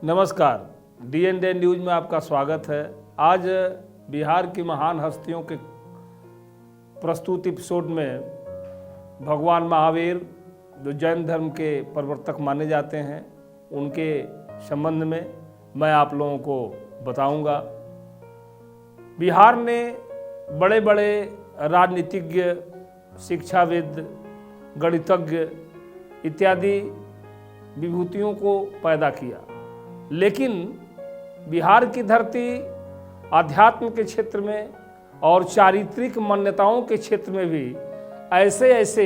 नमस्कार, D&D news में आपका स्वागत है। आज बिहार की महान हस्तियों के प्रस्तुत एपिसोड में भगवान महावीर, जो जैन धर्म के प्रवर्तक माने जाते हैं, उनके संबंध में मैं आप लोगों को बताऊंगा। बिहार ने बड़े बड़े राजनीतिज्ञ, शिक्षाविद, गणितज्ञ इत्यादि विभूतियों को पैदा किया, लेकिन बिहार की धरती आध्यात्म के क्षेत्र में और चारित्रिक मान्यताओं के क्षेत्र में भी ऐसे ऐसे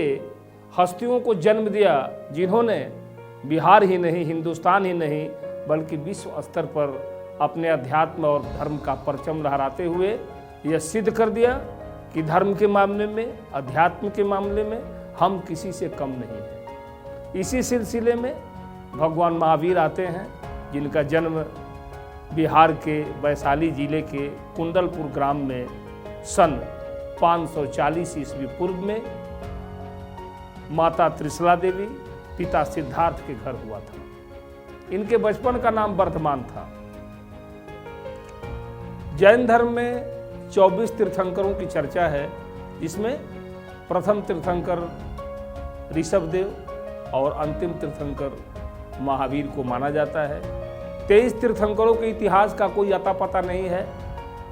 हस्तियों को जन्म दिया जिन्होंने बिहार ही नहीं, हिंदुस्तान ही नहीं, बल्कि विश्व स्तर पर अपने अध्यात्म और धर्म का परचम लहराते हुए यह सिद्ध कर दिया कि धर्म के मामले में, अध्यात्म के मामले में हम किसी से कम नहीं हैं। इसी सिलसिले में भगवान महावीर आते हैं, जिनका जन्म बिहार के वैशाली जिले के कुंडलपुर ग्राम में सन 540 ईस्वी पूर्व में माता त्रिशला देवी, पिता सिद्धार्थ के घर हुआ था। इनके बचपन का नाम वर्धमान था। जैन धर्म में 24 तीर्थंकरों की चर्चा है, जिसमें प्रथम तीर्थंकर ऋषभदेव और अंतिम तीर्थंकर महावीर को माना जाता है। 23 तीर्थंकरों के इतिहास का कोई अता पता नहीं है,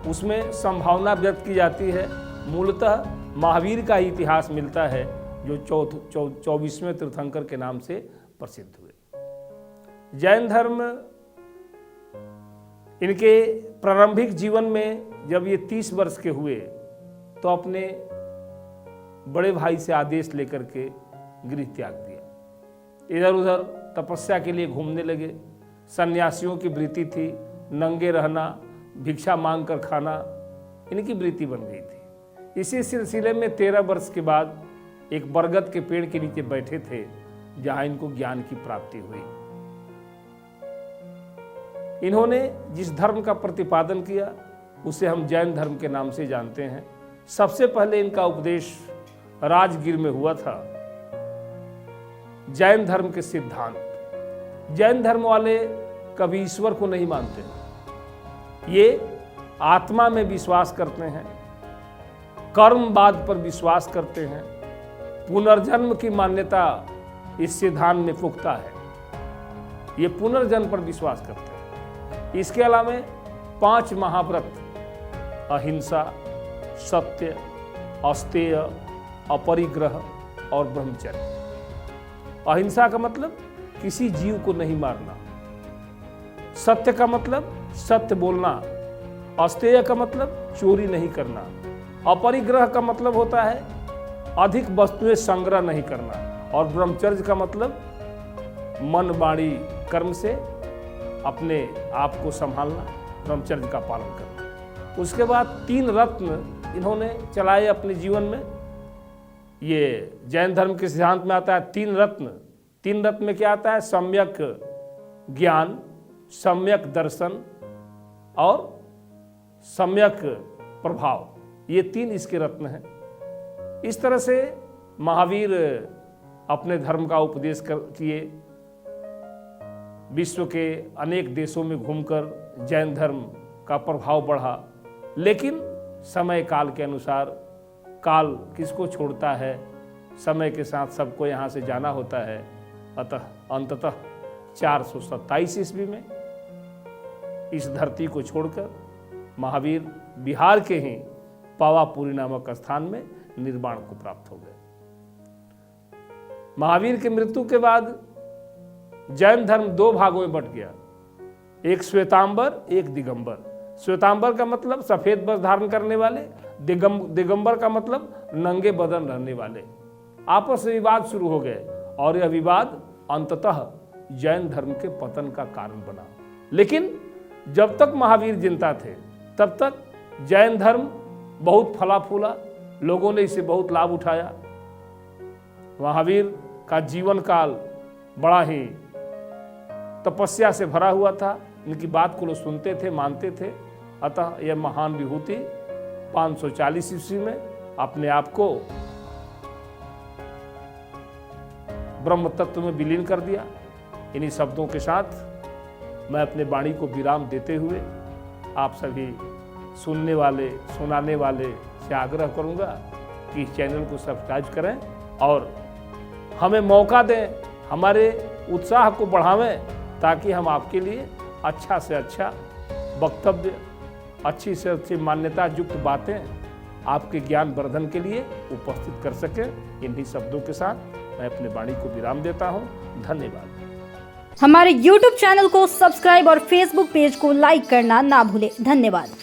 उसमें संभावना व्यक्त की जाती है। मूलतः महावीर का ही इतिहास मिलता है, जो 24वें तीर्थंकर के नाम से प्रसिद्ध हुए। जैन धर्म इनके प्रारंभिक जीवन में जब ये 30 वर्ष के हुए तो अपने बड़े भाई से आदेश लेकर के गृह त्याग दिया। इधर उधर तपस्या के लिए घूमने लगे। सन्यासियों की वृत्ति थी, नंगे रहना, भिक्षा मांग कर खाना इनकी वृत्ति बन गई थी। इसी सिलसिले में 13 वर्ष के बाद एक बरगद के पेड़ के नीचे बैठे थे, जहां इनको ज्ञान की प्राप्ति हुई। इन्होंने जिस धर्म का प्रतिपादन किया उसे हम जैन धर्म के नाम से जानते हैं। सबसे पहले इनका उपदेश राजगीर में हुआ था। जैन धर्म के सिद्धांत, जैन धर्म वाले कभी ईश्वर को नहीं मानते, ये आत्मा में विश्वास करते हैं, कर्मवाद पर विश्वास करते हैं, पुनर्जन्म की मान्यता इस सिद्धांत में पुख्ता है, ये पुनर्जन्म पर विश्वास करते हैं। इसके अलावा 5 महाव्रत, अहिंसा, सत्य, अस्तेय, अपरिग्रह और ब्रह्मचर्य। अहिंसा का मतलब किसी जीव को नहीं मारना, सत्य का मतलब सत्य बोलना, अस्तेय का मतलब चोरी नहीं करना, अपरिग्रह का मतलब होता है अधिक वस्तुएं संग्रह नहीं करना, और ब्रह्मचर्य का मतलब मन, वाणी, कर्म से अपने आप को संभालना, ब्रह्मचर्य का पालन करना। उसके बाद 3 रत्न इन्होंने चलाए अपने जीवन में। ये जैन धर्म के सिद्धांत में आता है 3 रत्न। 3 रत्न में क्या आता है? सम्यक ज्ञान, सम्यक दर्शन और सम्यक प्रभाव। ये 3 इसके रत्न हैं। इस तरह से महावीर अपने धर्म का उपदेश किए। विश्व के अनेक देशों में घूमकर जैन धर्म का प्रभाव बढ़ा, लेकिन समय काल के अनुसार काल किसको छोड़ता है, समय के साथ सबको यहाँ से जाना होता है। अतः अंततः 427 ईस्वी में इस धरती को छोड़कर महावीर बिहार के ही पावापुरी नामक स्थान में निर्वाण को प्राप्त हो गए। महावीर की मृत्यु के बाद जैन धर्म 2 भागों में बंट गया, एक श्वेतांबर, एक दिगंबर। श्वेतांबर का मतलब सफेद वस्त्र धारण करने वाले, दिगंबर का मतलब नंगे बदन रहने वाले। आपस में विवाद शुरू हो गए और यह विवाद अंततः जैन धर्म के पतन का कारण बना। लेकिन जब तक महावीर जिंदा थे तब तक जैन धर्म बहुत फला फूला, लोगों ने इसे बहुत लाभ उठाया। महावीर का जीवन काल बड़ा ही तपस्या से भरा हुआ था। इनकी बात को लोग सुनते थे, मानते थे। अतः यह महान विभूति 540 ईस्वी में अपने आप को ब्रह्म तत्व में विलीन कर दिया। इन्हीं शब्दों के साथ मैं अपने वाणी को विराम देते हुए आप सभी सुनने वाले सुनाने वाले से आग्रह करूंगा कि इस चैनल को सब्सक्राइब करें और हमें मौका दें, हमारे उत्साह को बढ़ावें, ताकि हम आपके लिए अच्छा से अच्छा वक्तव्य, अच्छी से अच्छी मान्यता युक्त बातें आपके ज्ञान वर्धन के लिए उपस्थित कर सकें। इन्हीं शब्दों के साथ मैं अपने वाणी को विराम देता हूं। धन्यवाद। हमारे YouTube चैनल को सब्सक्राइब और Facebook पेज को लाइक करना ना भूलें। धन्यवाद।